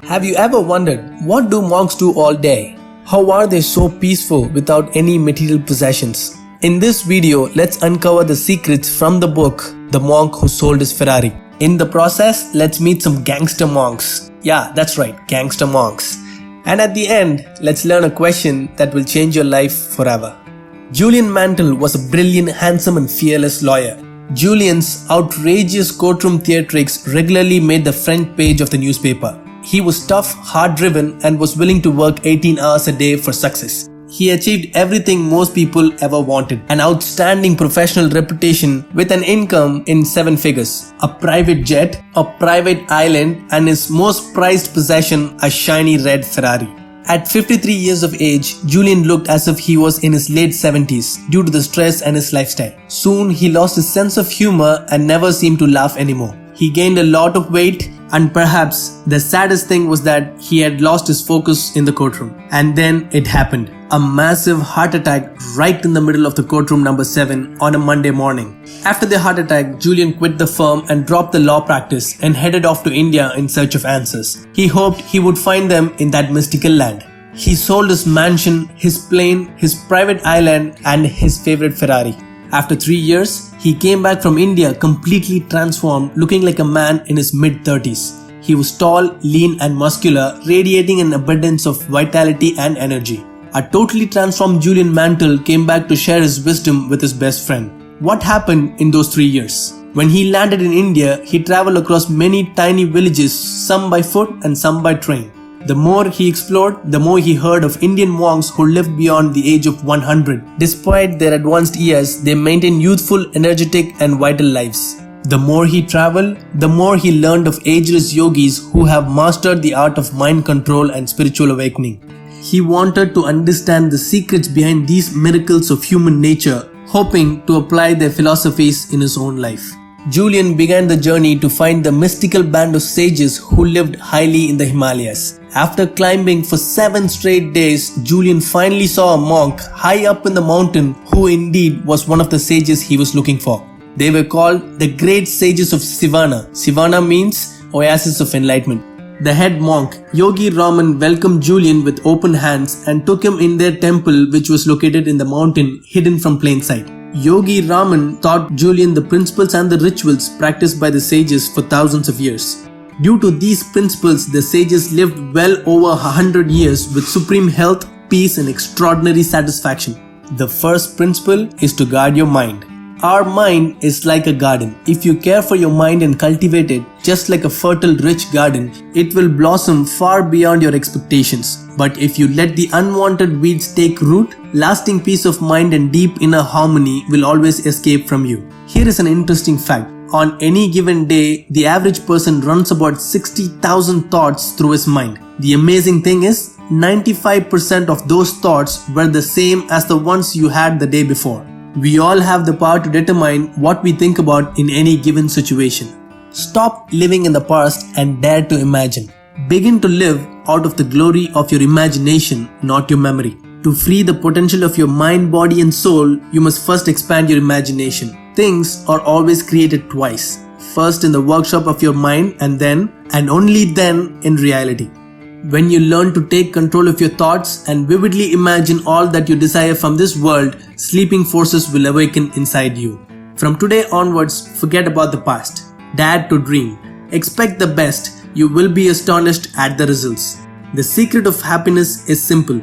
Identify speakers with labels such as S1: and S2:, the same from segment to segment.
S1: Have you ever wondered, what do monks do all day? How are they so peaceful without any material possessions? In this video, let's uncover the secrets from the book, The Monk Who Sold His Ferrari. In the process, let's meet some gangster monks. Yeah, that's right, gangster monks. And at the end, let's learn a question that will change your life forever. Julian Mantle was a brilliant, handsome and fearless lawyer. Julian's outrageous courtroom theatrics regularly made the front page of the newspaper. He was tough, hard-driven and was willing to work 18 hours a day for success. He achieved everything most people ever wanted. An outstanding professional reputation with an income in 7 figures, a private jet, a private island and his most prized possession, a shiny red Ferrari. At 53 years of age, Julian looked as if he was in his late 70s due to the stress and his lifestyle. Soon he lost his sense of humor and never seemed to laugh anymore. He gained a lot of weight, and perhaps the saddest thing was that he had lost his focus in the courtroom. And then it happened. A massive heart attack right in the middle of the courtroom number 7 on a Monday morning. After the heart attack, Julian quit the firm and dropped the law practice and headed off to India in search of answers. He hoped he would find them in that mystical land. He sold his mansion, his plane, his private island and his favorite Ferrari. After 3 years, he came back from India completely transformed, looking like a man in his mid-30s. He was tall, lean and muscular, radiating an abundance of vitality and energy. A totally transformed Julian Mantle came back to share his wisdom with his best friend. What happened in those 3 years? When he landed in India, he traveled across many tiny villages, some by foot and some by train. The more he explored, the more he heard of Indian monks who lived beyond the age of 100. Despite their advanced years, they maintained youthful, energetic and vital lives. The more he traveled, the more he learned of ageless yogis who have mastered the art of mind control and spiritual awakening. He wanted to understand the secrets behind these miracles of human nature, hoping to apply their philosophies in his own life. Julian began the journey to find the mystical band of sages who lived highly in the Himalayas. After climbing for 7 straight days, Julian finally saw a monk high up in the mountain who indeed was one of the sages he was looking for. They were called the great sages of Sivana. Sivana means oasis of enlightenment. The head monk, Yogi Raman, welcomed Julian with open hands and took him in their temple, which was located in the mountain hidden from plain sight. Yogi Raman taught Julian the principles and the rituals practiced by the sages for thousands of years. Due to these principles, the sages lived well over 100 years with supreme health, peace and extraordinary satisfaction. The first principle is to guard your mind. Our mind is like a garden. If you care for your mind and cultivate it, just like a fertile, rich garden, it will blossom far beyond your expectations. But if you let the unwanted weeds take root, lasting peace of mind and deep inner harmony will always escape from you. Here is an interesting fact. On any given day, the average person runs about 60,000 thoughts through his mind. The amazing thing is, 95% of those thoughts were the same as the ones you had the day before. We all have the power to determine what we think about in any given situation. Stop living in the past and dare to imagine. Begin to live out of the glory of your imagination, not your memory. To free the potential of your mind, body and soul, you must first expand your imagination. Things are always created twice. First in the workshop of your mind and then, and only then, in reality. When you learn to take control of your thoughts and vividly imagine all that you desire from this world, sleeping forces will awaken inside you. From today onwards, forget about the past. Dare to dream. Expect the best. You will be astonished at the results. The secret of happiness is simple.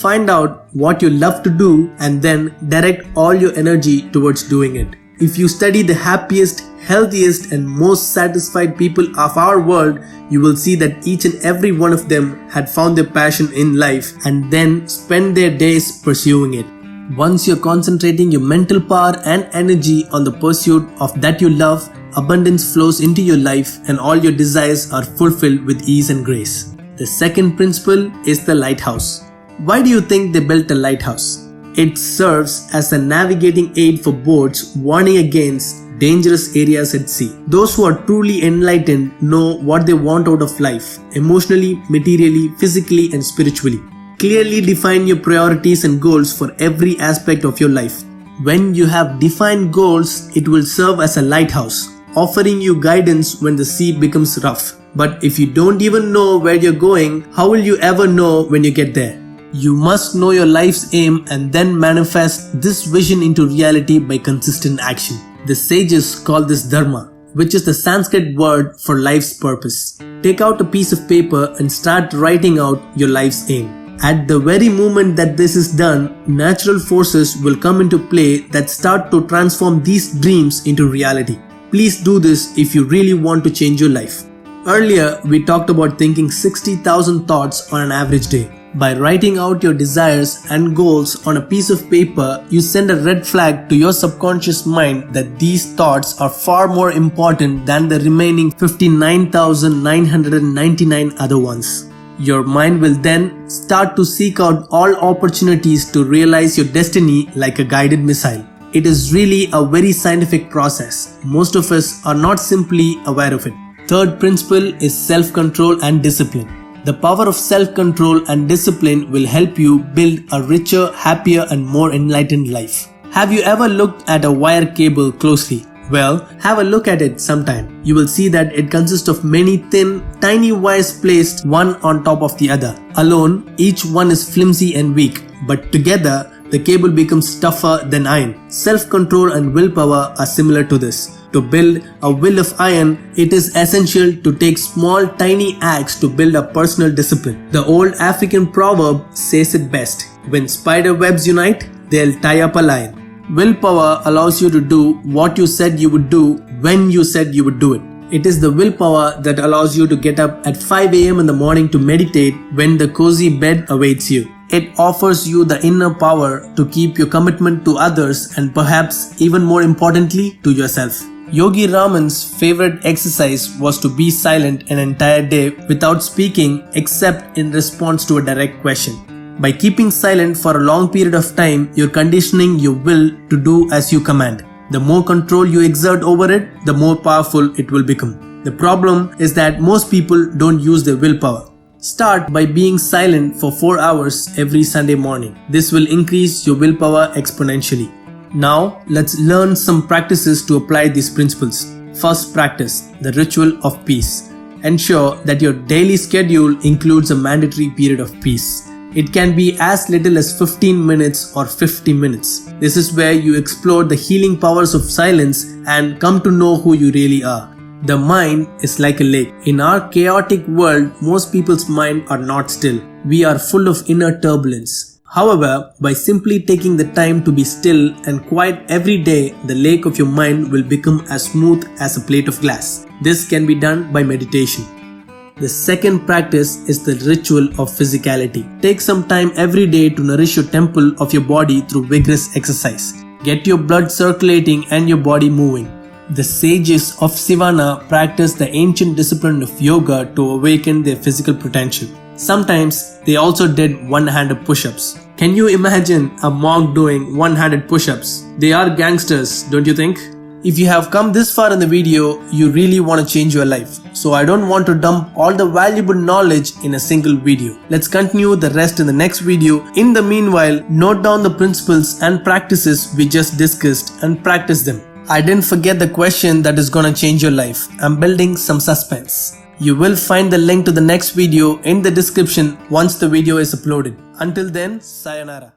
S1: Find out what you love to do and then direct all your energy towards doing it. If you study the happiest, healthiest and most satisfied people of our world, you will see that each and every one of them had found their passion in life and then spent their days pursuing it. Once you're concentrating your mental power and energy on the pursuit of that you love, abundance flows into your life and all your desires are fulfilled with ease and grace. The second principle is the lighthouse. Why do you think they built a lighthouse? It serves as a navigating aid for boats, warning against dangerous areas at sea. Those who are truly enlightened know what they want out of life, emotionally, materially, physically and spiritually. Clearly define your priorities and goals for every aspect of your life. When you have defined goals, it will serve as a lighthouse, offering you guidance when the sea becomes rough. But if you don't even know where you're going, how will you ever know when you get there? You must know your life's aim and then manifest this vision into reality by consistent action. The sages call this dharma, which is the Sanskrit word for life's purpose. Take out a piece of paper and start writing out your life's aim. At the very moment that this is done, natural forces will come into play that start to transform these dreams into reality. Please do this if you really want to change your life. Earlier, we talked about thinking 60,000 thoughts on an average day. By writing out your desires and goals on a piece of paper, you send a red flag to your subconscious mind that these thoughts are far more important than the remaining 59,999 other ones. Your mind will then start to seek out all opportunities to realize your destiny like a guided missile. It is really a very scientific process. Most of us are not simply aware of it. Third principle is self-control and discipline. The power of self-control and discipline will help you build a richer, happier, and more enlightened life. Have you ever looked at a wire cable closely? Well, have a look at it sometime. You will see that it consists of many thin, tiny wires placed one on top of the other. Alone, each one is flimsy and weak, but together, the cable becomes tougher than iron. Self-control and willpower are similar to this. To build a will of iron, it is essential to take small, tiny acts to build a personal discipline. The old African proverb says it best: when spider webs unite, they'll tie up a lion. Willpower allows you to do what you said you would do when you said you would do it. It is the willpower that allows you to get up at 5 a.m. in the morning to meditate when the cozy bed awaits you. It offers you the inner power to keep your commitment to others and perhaps even more importantly to yourself. Yogi Raman's favorite exercise was to be silent an entire day without speaking except in response to a direct question. By keeping silent for a long period of time, you're conditioning your will to do as you command. The more control you exert over it, the more powerful it will become. The problem is that most people don't use their willpower. Start by being silent for 4 hours every Sunday morning. This will increase your willpower exponentially. Now, let's learn some practices to apply these principles. First practice, the ritual of peace. Ensure that your daily schedule includes a mandatory period of peace. It can be as little as 15 minutes or 50 minutes. This is where you explore the healing powers of silence and come to know who you really are. The mind is like a lake. In our chaotic world, most people's minds are not still. We are full of inner turbulence. However, by simply taking the time to be still and quiet every day, the lake of your mind will become as smooth as a plate of glass. This can be done by meditation. The second practice is the ritual of physicality. Take some time every day to nourish your temple of your body through vigorous exercise. Get your blood circulating and your body moving. The sages of Sivana practiced the ancient discipline of yoga to awaken their physical potential. Sometimes they also did one-handed push-ups. Can you imagine a monk doing one-handed push-ups? They are gangsters, don't you think? If you have come this far in the video, you really want to change your life. So I don't want to dump all the valuable knowledge in a single video. Let's continue the rest in the next video. In the meanwhile, note down the principles and practices we just discussed and practice them. I didn't forget the question that is gonna change your life. I'm building some suspense. You will find the link to the next video in the description once the video is uploaded. Until then, sayonara.